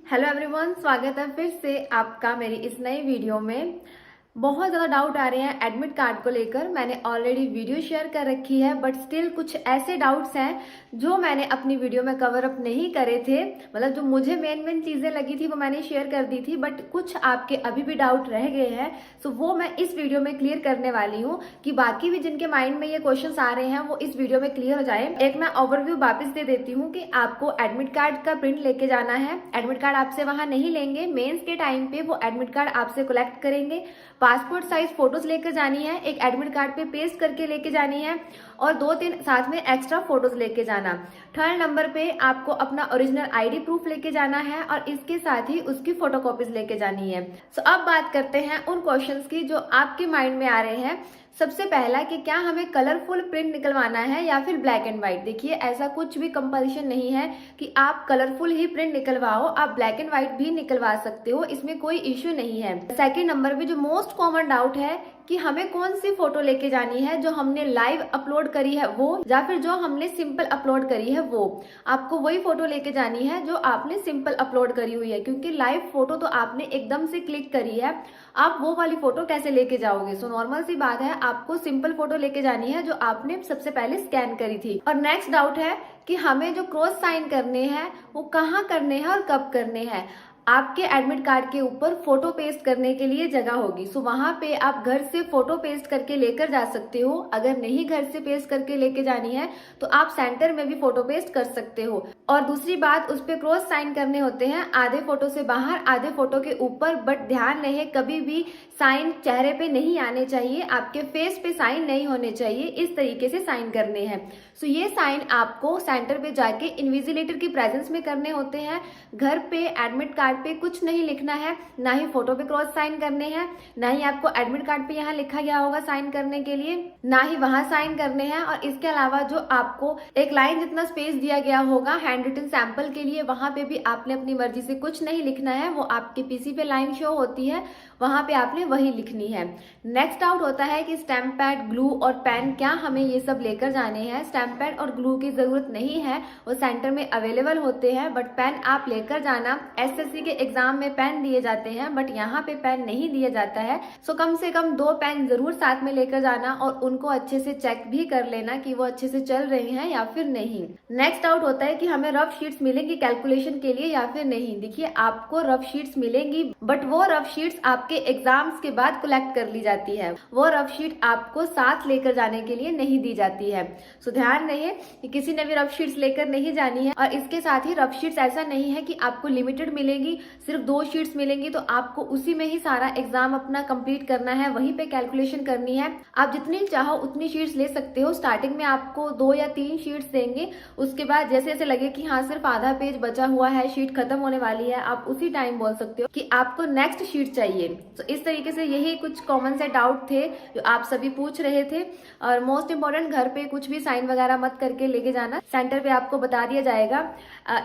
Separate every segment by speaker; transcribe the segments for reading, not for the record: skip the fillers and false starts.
Speaker 1: Hello everyone, स्वागत है फिर से आपका मेरी इस नई वीडियो में। बहुत ज़्यादा डाउट आ रहे हैं एडमिट कार्ड को लेकर। मैंने ऑलरेडी वीडियो शेयर कर रखी है, बट स्टिल कुछ ऐसे डाउट्स हैं जो मैंने अपनी वीडियो में कवर अप नहीं करे थे। मतलब जो मुझे मेन चीज़ें लगी थी वो मैंने शेयर कर दी थी, बट कुछ आपके अभी भी डाउट रह गए हैं। सो वो मैं इस वीडियो में क्लियर करने वाली हूँ कि बाकी भी जिनके माइंड में ये क्वेश्चन आ रहे हैं वो इस वीडियो में क्लियर हो जाए। एक मैं ओवरव्यू वापस दे देती हूँ कि आपको एडमिट कार्ड का प्रिंट लेके जाना है। एडमिट कार्ड आपसे वहां नहीं लेंगे, मेंस के टाइम पे वो एडमिट कार्ड आपसे कलेक्ट करेंगे। पासपोर्ट साइज फोटोज लेकर जानी है, एक एडमिट कार्ड पे पेस्ट करके लेके जानी है और 2-3 साथ में एक्स्ट्रा फोटोज लेके जाना। थर्ड नंबर पे आपको अपना ओरिजिनल आईडी प्रूफ लेके जाना है और इसके साथ ही उसकी फोटोकॉपीज लेके जानी है। सो अब बात करते हैं उन क्वेश्चंस की जो आपके माइंड में आ रहे हैं। सबसे पहला कि क्या हमें कलरफुल प्रिंट निकलवाना है या फिर ब्लैक एंड व्हाइट। देखिए, ऐसा कुछ भी कंपल्शन नहीं है कि आप कलरफुल ही प्रिंट निकलवाओ, आप ब्लैक एंड व्हाइट भी निकलवा सकते हो, इसमें कोई इश्यू नहीं है। सेकंड नंबर पे जो मोस्ट कॉमन डाउट है कि हमें कौन सी फोटो लेके जानी है, जो हमने लाइव अपलोड करी है वो या फिर जो हमने सिंपल अपलोड करी है वो। आपको वही फोटो लेके जानी है जो आपने सिंपल अपलोड करी हुई है, क्योंकि लाइव फोटो तो आपने एकदम से क्लिक करी है, आप वो वाली फोटो कैसे लेके जाओगे। सो नॉर्मल सी बात है, आपको सिंपल फोटो लेके जानी है जो आपने सबसे पहले स्कैन करी थी। और नेक्स्ट डाउट है कि हमें जो क्रॉस साइन करने हैं वो कहाँ करने हैं और कब करने हैं। आपके एडमिट कार्ड के ऊपर फोटो पेस्ट करने के लिए जगह होगी, सो वहां पे आप घर से फोटो पेस्ट करके लेकर जा सकते हो। अगर नहीं घर से पेस्ट करके लेके जानी है तो आप सेंटर में भी फोटो पेस्ट कर सकते हो। और दूसरी बात, उस पे क्रॉस साइन करने होते हैं, आधे फोटो से बाहर आधे फोटो के ऊपर। बट ध्यान रहे, कभी भी साइन चेहरे पे नहीं आने चाहिए, आपके फेस पे साइन नहीं होने चाहिए, इस तरीके से साइन करने हैं। सो ये साइन आपको सेंटर पे जाके इन्विजिलेटर की प्रेजेंस में करने होते हैं। घर पे एडमिट कार्ड पे कुछ नहीं लिखना है, ना ही फोटो पे क्रॉस साइन करने हैं, ना ही आपको एडमिट कार्ड पे यहाँ लिखा गया होगा साइन करने के लिए, ना ही वहां साइन करने हैं। और इसके अलावा जो आपको एक लाइन जितना स्पेस दिया गया होगा हैंड रिटन सैंपल के लिए, वहां पे भी आपने अपनी मर्जी से कुछ नहीं लिखना है। वो आपके पीसी पे लाइन शो होती है, वहां पे आपने वही लिखनी है। नेक्स्ट डाउट होता है कि स्टैम्प पैड, ग्लू और पेन, क्या हमें ये सब लेकर जाने हैं। स्टैम्प पैड और ग्लू की जरूरत नहीं है, वो सेंटर में अवेलेबल होते हैं। बट पेन आप लेकर जाना। एसएससी के एग्जाम में पेन दिए जाते हैं, बट यहाँ पे पेन नहीं दिया जाता है। सो कम से कम 2 पेन जरूर साथ में लेकर जाना और उनको अच्छे से चेक भी कर लेना कि वो अच्छे से चल रहे हैं या फिर नहीं। नेक्स्ट डाउट होता है कि हमें रफ शीट्स मिलेंगी कैलकुलेशन के लिए या फिर नहीं। देखिए, आपको रफ शीट्स मिलेंगी, बट वो रफ शीट्स आपके एग्जाम्स के बाद कलेक्ट कर ली जाती है। वो रफ शीट आपको साथ लेकर जाने के लिए नहीं दी जाती है। सो ध्यान रहे कि किसी ने भी रफ शीट्स लेकर नहीं जानी है। और इसके साथ ही रफ शीट्स ऐसा नहीं है कि आपको लिमिटेड मिलेगी, सिर्फ 2 शीट्स मिलेंगी तो आपको उसी में ही सारा एग्जाम अपना कंप्लीट करना है, वहीं पे कैलकुलेशन करनी है। आप जितनी चाहो उतनी शीट्स ले सकते हो। स्टार्टिंग में आपको 2 या 3 शीट्स देंगे, उसके बाद जैसे जैसे लगे कि हाँ सिर्फ आधा पेज बचा हुआ है, शीट खत्म होने वाली है, आप उसी टाइम बोल सकते हो कि आपको नेक्स्ट शीट चाहिए। तो इस तरीके से यही कुछ कॉमन से डाउट थे जो आप सभी पूछ रहे थे। और मोस्ट इंपॉर्टेंट, घर पे कुछ भी साइन वगैरह मत करके लेके जाना, सेंटर पे आपको बता दिया जाएगा।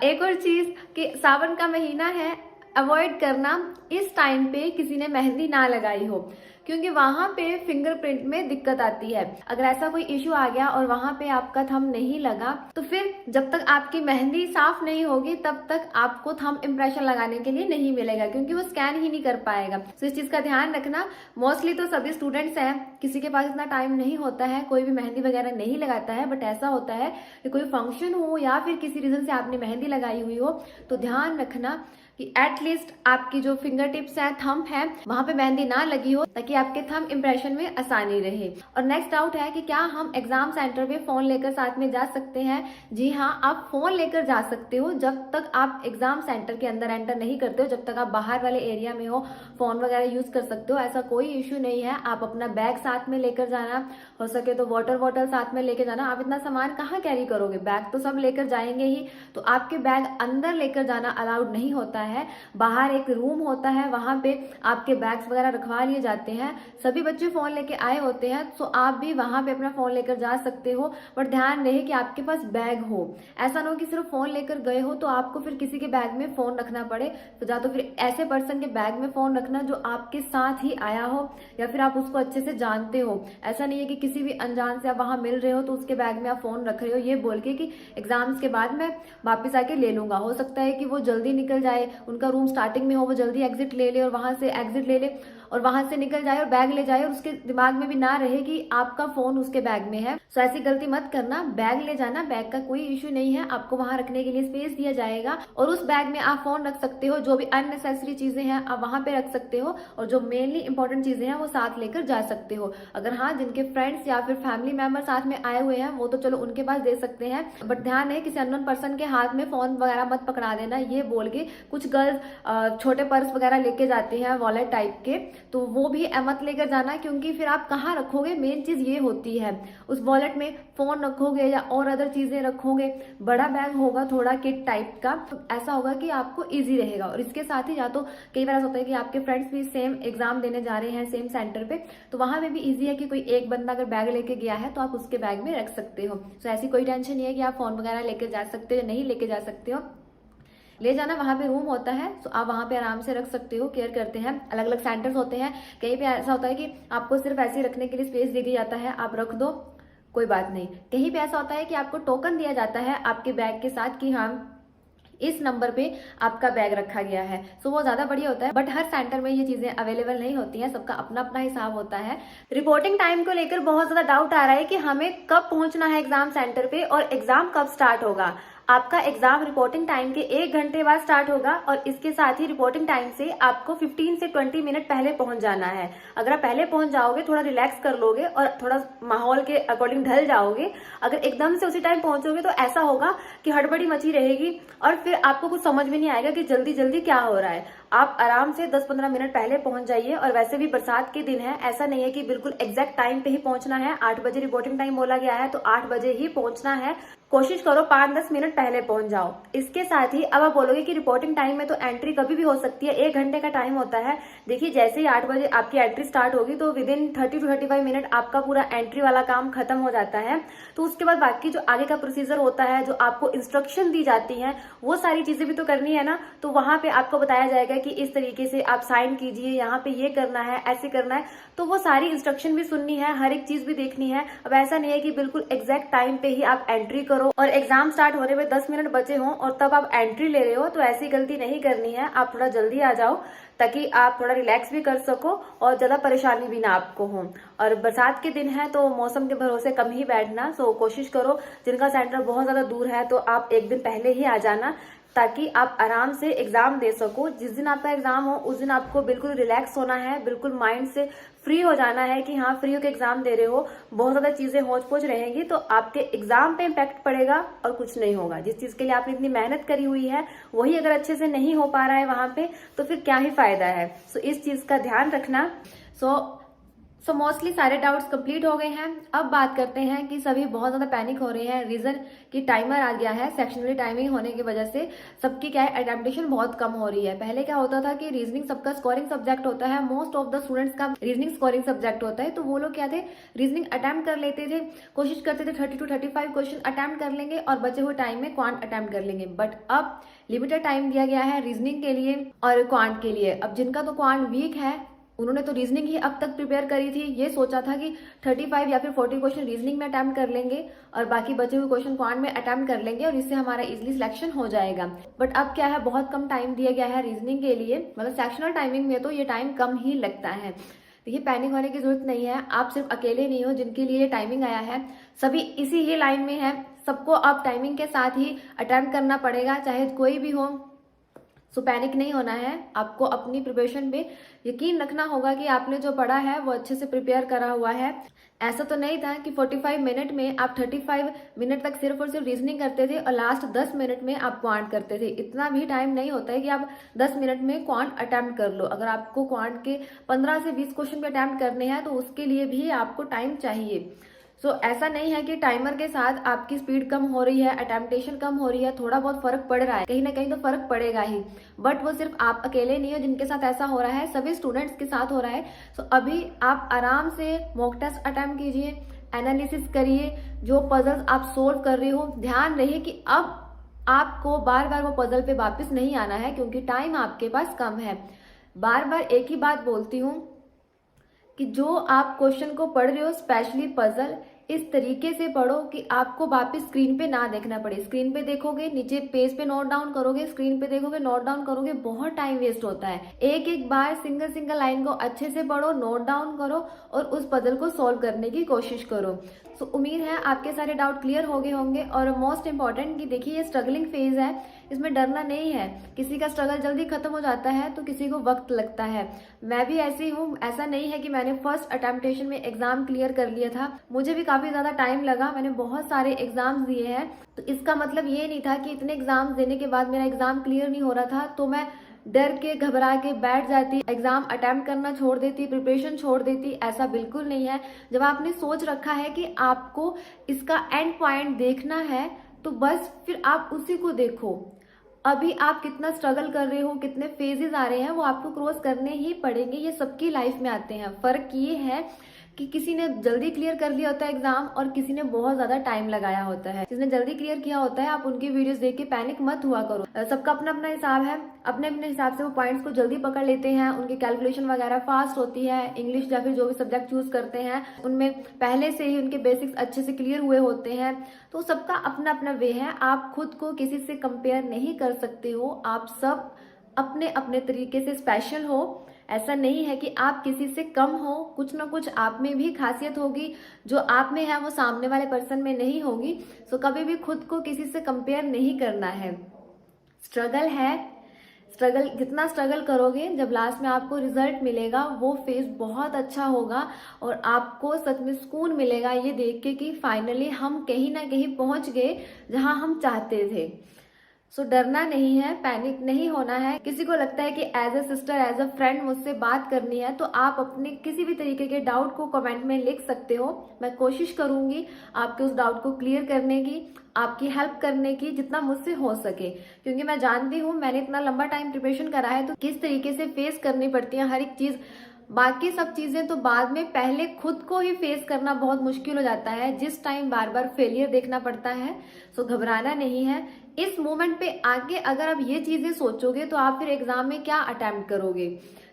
Speaker 1: एक और चीज कि सावन का महीना है, अवॉइड करना इस टाइम पे किसी ने मेहंदी ना लगाई हो, क्योंकि वहां पे फिंगरप्रिंट में दिक्कत आती है। अगर ऐसा कोई इश्यू आ गया और वहां पे आपका थंब नहीं लगा तो फिर जब तक आपकी मेहंदी साफ नहीं होगी तब तक आपको थंब इम्प्रेशन लगाने के लिए नहीं मिलेगा, क्योंकि वो स्कैन ही नहीं कर पाएगा। तो इस चीज का ध्यान रखना। मोस्टली तो सभी स्टूडेंट्स हैं, किसी के पास इतना टाइम नहीं होता है, कोई भी मेहंदी वगैरह नहीं लगाता है। बट ऐसा होता है कि कोई फंक्शन हो या फिर किसी रीजन से आपने मेहंदी लगाई हुई हो, तो ध्यान रखना कि एटलीस्ट आपकी जो फिंगर टिप्स है, थंब है, वहां पे मेहंदी ना लगी हो, ताकि आपके थंब इंप्रेशन में आसानी रहे। और नेक्स्ट डाउट है कि क्या हम एग्जाम सेंटर में फोन लेकर साथ में जा सकते हैं। जी हाँ, आप फोन लेकर जा सकते हो जब तक आप एग्जाम सेंटर के अंदर एंटर नहीं करते हो। जब तक आप बाहर वाले एरिया में हो फोन वगैरह यूज कर सकते हो, ऐसा कोई इश्यू नहीं है। आप अपना बैग साथ में लेकर जाना, हो सके तो वाटर बॉटल साथ में लेकर जाना। आप इतना सामान कहाँ कैरी करोगे, बैग तो सब लेकर जाएंगे ही, तो आपके बैग अंदर लेकर जाना अलाउड नहीं होता है। बाहर एक रूम होता है, वहां पे आपके बैग्स वगैरह रखवा लिए जाते हैं। सभी बच्चे फोन लेके आए होते हैं, तो आप भी वहां पे अपना फोन लेकर जा सकते हो। बट ध्यान रहे कि आपके पास बैग हो, ऐसा ना हो कि सिर्फ फोन लेकर गए हो तो आपको फिर किसी के बैग में फोन रखना पड़े। तो या तो फिर ऐसे पर्सन के बैग में फोन रखना जो आपके साथ ही आया हो या फिर आप उसको अच्छे से जानते हो। ऐसा नहीं है कि किसी भी अनजान से आप वहां मिल रहे हो तो उसके बैग में आप फोन रख रहे हो ये बोल के कि एग्जाम्स के बाद मैं वापिस आके ले लूंगा। हो सकता है कि वो जल्दी निकल जाए, उनका रूम स्टार्टिंग में हो, वो जल्दी एग्जिट ले ले और वहां से एग्जिट ले ले और वहां से निकल जाए और बैग ले जाए और उसके दिमाग में भी ना रहे कि आपका फोन उसके बैग में है। सो ऐसी गलती मत करना, बैग ले जाना, बैग का कोई इश्यू नहीं है, आपको वहां रखने के लिए स्पेस दिया जाएगा और उस बैग में आप फोन रख सकते हो, जो भी अननेसेसरी चीजें हैं आप वहां पे रख सकते हो और जो मेनली इंपॉर्टेंट चीजें हैं वो साथ लेकर जा सकते हो। अगर हाँ, जिनके फ्रेंड्स या फिर फैमिली मेंबर साथ में आए हुए हैं वो तो चलो उनके पास दे सकते हैं, बट ध्यान है किसी अननोन पर्सन के हाथ में फोन वगैरह मत पकड़ा देना, ये बोल के। कुछ गर्ल्स छोटे पर्स वगैरह लेके जाती हैं वॉलेट टाइप के, तो वो भी मत लेकर जाना, क्योंकि फिर आप कहाँ रखोगे, मेन चीज ये होती है। उस वॉलेट में फोन रखोगे या और अदर चीजें रखोगे, बड़ा बैग होगा थोड़ा किट टाइप का, तो ऐसा होगा कि आपको इजी रहेगा। और इसके साथ ही या तो कई बार ऐसा होता है कि आपके फ्रेंड्स भी सेम एग्जाम देने जा रहे हैं सेम सेंटर पे, तो वहां पे भी इजी है कि कोई एक बंदा अगर बैग लेके गया है तो आप उसके बैग में रख सकते हो। तो ऐसी कोई टेंशन नहीं है कि आप फोन वगैरह लेके जा सकते हो, नहीं लेके जा सकते हो। ले जाना, वहां पे रूम होता है तो आप वहां पे आराम से रख सकते हो, केयर करते हैं। अलग अलग सेंटर्स होते हैं, कहीं पे ऐसा होता है कि आपको सिर्फ ऐसे ही रखने के लिए स्पेस दे दिया जाता है, आप रख दो कोई बात नहीं। कहीं पे ऐसा होता है कि आपको टोकन दिया जाता है आपके बैग के साथ कि हाँ इस नंबर पे आपका बैग रखा गया है, सो वो ज्यादा बढ़िया होता है। बट हर सेंटर में ये चीजें अवेलेबल नहीं होती हैं, सबका अपना अपना हिसाब होता है। रिपोर्टिंग टाइम को लेकर बहुत ज्यादा डाउट आ रहा है कि हमें कब पहुंचना है एग्जाम सेंटर पे और एग्जाम कब स्टार्ट होगा। आपका एग्जाम रिपोर्टिंग टाइम के 1 घंटे बाद स्टार्ट होगा और इसके साथ ही रिपोर्टिंग टाइम से आपको 15 से 20 मिनट पहले पहुंच जाना है। अगर आप पहले पहुंच जाओगे, थोड़ा रिलैक्स कर लोगे और थोड़ा माहौल के अकॉर्डिंग ढल जाओगे, अगर एकदम से उसी टाइम पहुंचोगे तो ऐसा होगा कि हड़बड़ी मची रहेगी और फिर आपको कुछ समझ में नहीं आएगा कि जल्दी जल्दी क्या हो रहा है। आप आराम से 10-15 मिनट पहले पहुंच जाइए। और वैसे भी बरसात के दिन है, ऐसा नहीं है कि बिल्कुल एग्जैक्ट टाइम पे ही पहुंचना है। 8 बजे रिपोर्टिंग टाइम बोला गया है तो 8 बजे ही पहुंचना है। कोशिश करो 5-10 मिनट पहले पहुंच जाओ। इसके साथ ही अब आप बोलोगे कि रिपोर्टिंग टाइम में तो एंट्री कभी भी हो सकती है, 1 घंटे का टाइम होता है। देखिए, जैसे ही 8 बजे आपकी एंट्री स्टार्ट होगी तो विदिन 30 to 35 मिनट आपका पूरा एंट्री वाला काम खत्म हो जाता है। तो उसके बाद बाकी जो आगे का प्रोसीजर होता है, जो आपको इंस्ट्रक्शन दी जाती है, वो सारी चीजें भी तो करनी है ना। तो वहां पे आपको बताया जाएगा कि इस तरीके से आप साइन कीजिए, यहाँ पे ये करना है, ऐसे करना है। तो वो सारी इंस्ट्रक्शन भी सुननी है, हर एक चीज भी देखनी है। अब ऐसा नहीं है कि बिल्कुल एग्जैक्ट टाइम पे ही आप एंट्री करो और एग्जाम स्टार्ट होने में 10 मिनट बचे हों और तब आप एंट्री ले रहे हो, तो ऐसी गलती नहीं करनी है। आप थोड़ा जल्दी आ जाओ ताकि आप थोड़ा रिलैक्स भी कर सको और ज्यादा परेशानी भी ना आपको हो। और बरसात के दिन है तो मौसम के भरोसे कम ही बैठना। सो कोशिश करो, जिनका सेंटर बहुत ज्यादा दूर है तो आप एक दिन पहले ही आ जाना ताकि आप आराम से एग्जाम दे सको। जिस दिन आपका एग्जाम हो उस दिन आपको बिल्कुल रिलैक्स होना है, बिल्कुल माइंड से फ्री हो जाना है कि हाँ फ्री होकर एग्जाम दे रहे हो। बहुत ज्यादा चीजें होच पोच रहेंगी तो आपके एग्जाम पे इम्पैक्ट पड़ेगा और कुछ नहीं होगा। जिस चीज के लिए आपने इतनी मेहनत करी हुई है वही अगर अच्छे से नहीं हो पा रहा है वहां पे, तो फिर क्या ही फायदा है। सो इस चीज का ध्यान रखना। सो मोस्टली सारे डाउट्स कंप्लीट हो गए हैं। अब बात करते हैं कि सभी बहुत ज्यादा पैनिक हो रहे हैं, रीजन कि टाइमर आ गया है। सेक्शनली टाइमिंग होने की वजह से सबकी क्या है, अटेम्प्टेशन बहुत कम हो रही है। पहले क्या होता था कि रीजनिंग सबका स्कोरिंग सब्जेक्ट होता है, मोस्ट ऑफ द स्टूडेंट्स का रीजनिंग स्कोरिंग सब्जेक्ट होता है, तो वो लोग क्या थे, रीजनिंग अटेम्प्ट कर लेते थे, कोशिश करते थे 30 to 35 क्वेश्चन अटेम्प्ट कर लेंगे और बचे हुए टाइम में क्वांट अटेम्प्ट कर लेंगे। बट अब लिमिटेड टाइम दिया गया है रीजनिंग के लिए और क्वांट के लिए। अब जिनका तो क्वांट वीक है उन्होंने तो रीजनिंग ही अब तक प्रिपेयर करी थी, ये सोचा था कि 35 या फिर 40 क्वेश्चन रीजनिंग में अटेम्प्ट कर लेंगे और बाकी बचे हुए क्वेश्चन क्वांट में अटेम्प्ट कर लेंगे और इससे हमारा इजीली सिलेक्शन हो जाएगा। बट अब क्या है, बहुत कम टाइम दिया गया है रीजनिंग के लिए, मतलब सेक्शनल टाइमिंग में तो ये टाइम कम ही लगता है। देखिए, पैनिक होने की जरूरत नहीं है, आप सिर्फ अकेले नहीं हो जिनके लिए टाइमिंग आया है, सभी इसी ही लाइन में है। सबको अब टाइमिंग के साथ ही अटेम्प्ट करना पड़ेगा, चाहे कोई भी हो। सो पैनिक नहीं होना है, आपको अपनी प्रिपरेशन पे यकीन रखना होगा कि आपने जो पढ़ा है वो अच्छे से प्रिपेयर करा हुआ है। ऐसा तो नहीं था कि 45 मिनट में आप 35 मिनट तक सिर्फ और सिर्फ रीजनिंग करते थे और लास्ट 10 मिनट में आप क्वांट करते थे। इतना भी टाइम नहीं होता है कि आप 10 मिनट में क्वांट अटेम्प्ट कर लो। अगर आपको क्वांट के 15 से 20 क्वेश्चन पे अटेम्प्ट करने हैं तो उसके लिए भी आपको टाइम चाहिए। सो ऐसा नहीं है कि टाइमर के साथ आपकी स्पीड कम हो रही है, अटेम्प्टेशन कम हो रही है, थोड़ा बहुत फर्क पड़ रहा है, कहीं ना कहीं तो फर्क पड़ेगा ही। बट वो सिर्फ आप अकेले नहीं हो जिनके साथ ऐसा हो रहा है, सभी स्टूडेंट्स के साथ हो रहा है। सो अभी आप आराम से मॉक टेस्ट अटेम्प्ट कीजिए, एनालिसिस करिए, जो पजल्स आप सोल्व कर रहे हो। ध्यान रहे कि अब आपको बार बार वो पजल पे वापस नहीं आना है क्योंकि टाइम आपके पास कम है। बार बार एक ही बात बोलती हूँ कि जो आप क्वेश्चन को पढ़ रहे हो, स्पेशली पजल, इस तरीके से पढ़ो कि आपको वापस स्क्रीन पे ना देखना पड़े। स्क्रीन पे देखोगे, नीचे पेज पे नोट डाउन करोगे, स्क्रीन पे देखोगे, नोट डाउन करोगे, बहुत टाइम वेस्ट होता है। एक एक बार सिंगल सिंगल लाइन को अच्छे से पढ़ो, नोट डाउन करो और उस पजल को सॉल्व करने की कोशिश करो। सो उम्मीद है आपके सारे डाउट क्लियर हो गए होंगे। और मोस्ट इंपॉर्टेंट कि देखिए, ये स्ट्रगलिंग फेज है, इसमें डरना नहीं है। किसी का स्ट्रगल जल्दी खत्म हो जाता है तो किसी को वक्त लगता है। मैं भी ऐसी हूँ, ऐसा नहीं है कि मैंने फर्स्ट अटेम्प्टेशन में एग्जाम क्लियर कर लिया था। मुझे भी काफी ज्यादा टाइम लगा, मैंने बहुत सारे एग्जाम्स दिए हैं। तो इसका मतलब ये नहीं था कि इतने एग्जाम्स देने के बाद मेरा एग्जाम क्लियर नहीं हो रहा था तो मैं डर के घबरा के बैठ जाती, एग्जाम अटेम्प्ट करना छोड़ देती, प्रिपरेशन छोड़ देती। ऐसा बिल्कुल नहीं है। जब आपने सोच रखा है कि आपको इसका एंड पॉइंट देखना है तो बस फिर आप उसी को देखो। अभी आप कितना स्ट्रगल कर रहे हो, कितने फेजेस आ रहे हैं, वो आपको क्रॉस करने ही पड़ेंगे। ये सबकी लाइफ में आते हैं। फर्क ये है कि किसी ने जल्दी क्लियर कर लिया होता है एग्जाम और किसी ने बहुत ज्यादा टाइम लगाया होता है। जिसने जल्दी क्लियर किया होता है, आप उनकी वीडियोस देख के पैनिक मत हुआ करो। सबका अपना अपना हिसाब है, अपने अपने हिसाब से वो पॉइंट्स को जल्दी पकड़ लेते हैं। उनकी कैलकुलेशन वगैरह फास्ट होती है। इंग्लिश या फिर जो भी सब्जेक्ट चूज करते हैं उनमें पहले से ही उनके बेसिक्स अच्छे से क्लियर हुए होते हैं। तो सबका अपना अपना वे है। आप खुद को किसी से कंपेयर नहीं कर सकते हो। आप सब अपने अपने तरीके से स्पेशल हो। ऐसा नहीं है कि आप किसी से कम हो। कुछ ना कुछ आप में भी खासियत होगी, जो आप में है वो सामने वाले पर्सन में नहीं होगी। सो कभी भी खुद को किसी से कंपेयर नहीं करना है। स्ट्रगल है, स्ट्रगल जितना स्ट्रगल करोगे, जब लास्ट में आपको रिजल्ट मिलेगा वो फेज बहुत अच्छा होगा और आपको सच में सुकून मिलेगा ये देख के कि फाइनली हम कहीं ना कहीं पहुंच गए जहां हम चाहते थे। सो डरना नहीं है, पैनिक नहीं होना है। किसी को लगता है कि as a sister, as a friend मुझसे बात करनी है तो आप अपने किसी भी तरीके के डाउट को कमेंट में लिख सकते हो। मैं कोशिश करूंगी आपके उस डाउट को क्लियर करने की, आपकी हेल्प करने की जितना मुझसे हो सके। क्योंकि मैं जानती हूँ, मैंने इतना लंबा टाइम प्रिपरेशन करा है तो किस तरीके से फेस करनी पड़ती है हर एक चीज। बाकी सब चीजें तो बाद में, पहले खुद को ही फेस करना बहुत मुश्किल हो जाता है जिस टाइम बार बार फेलियर देखना पड़ता है। सो घबराना नहीं है। इस मोमेंट पे आगे अगर आप ये चीजें सोचोगे तो आप फिर एग्जाम में क्या अटेम्प्ट करोगे।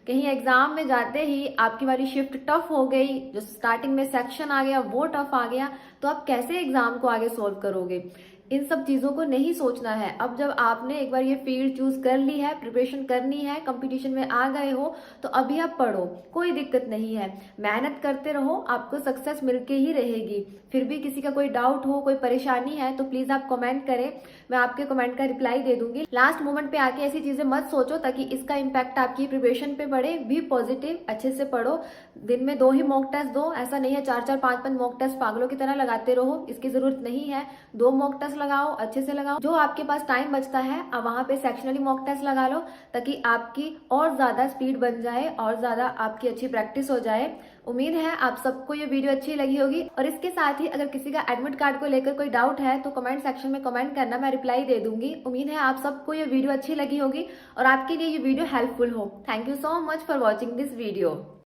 Speaker 1: कहीं एग्जाम में जाते ही आपकी वाली शिफ्ट टफ हो गई, जो स्टार्टिंग में सेक्शन आ गया वो टफ आ गया, तो आप कैसे एग्जाम को आगे सोल्व करोगे। इन सब चीजों को नहीं सोचना है। अब जब आपने एक बार ये फील्ड चूज कर ली है, प्रिपरेशन करनी है, कंपटीशन में आ गए हो, तो अभी आप पढ़ो, कोई दिक्कत नहीं है। मेहनत करते रहो, आपको सक्सेस मिलके ही रहेगी। फिर भी किसी का कोई डाउट हो, कोई परेशानी है तो प्लीज आप कमेंट करें, मैं आपके कमेंट का रिप्लाई दे दूंगी। लास्ट मोमेंट पे आके ऐसी चीजें मत सोचो ताकि इसका इम्पैक्ट आपकी प्रिपरेशन पे पड़े। भी पॉजिटिव, अच्छे से पढ़ो। दिन में 2 ही मॉक टेस्ट दो, ऐसा नहीं है 4-4 5-5 मॉक टेस्ट पागलों की तरह लगाते रहो, इसकी जरूरत नहीं है। 2 मॉक टेस्ट लगाओ, अच्छे से लगाओ। जो आपके पास टाइम बचता है अब वहां पे सेक्शनली मॉक टेस्ट लगा लो ताकि आपकी और ज्यादा स्पीड बन जाए और ज्यादा आपकी अच्छी प्रैक्टिस हो जाए। उम्मीद है आप सबको ये वीडियो अच्छी लगी होगी। और इसके साथ ही अगर किसी का एडमिट कार्ड को लेकर कोई डाउट है तो कमेंट सेक्शन में कमेंट करना, मैं रिप्लाई दे दूंगी। उम्मीद है आप सबको ये वीडियो अच्छी लगी होगी और आपके लिए ये वीडियो हेल्पफुल हो। Thank you so much for watching this video.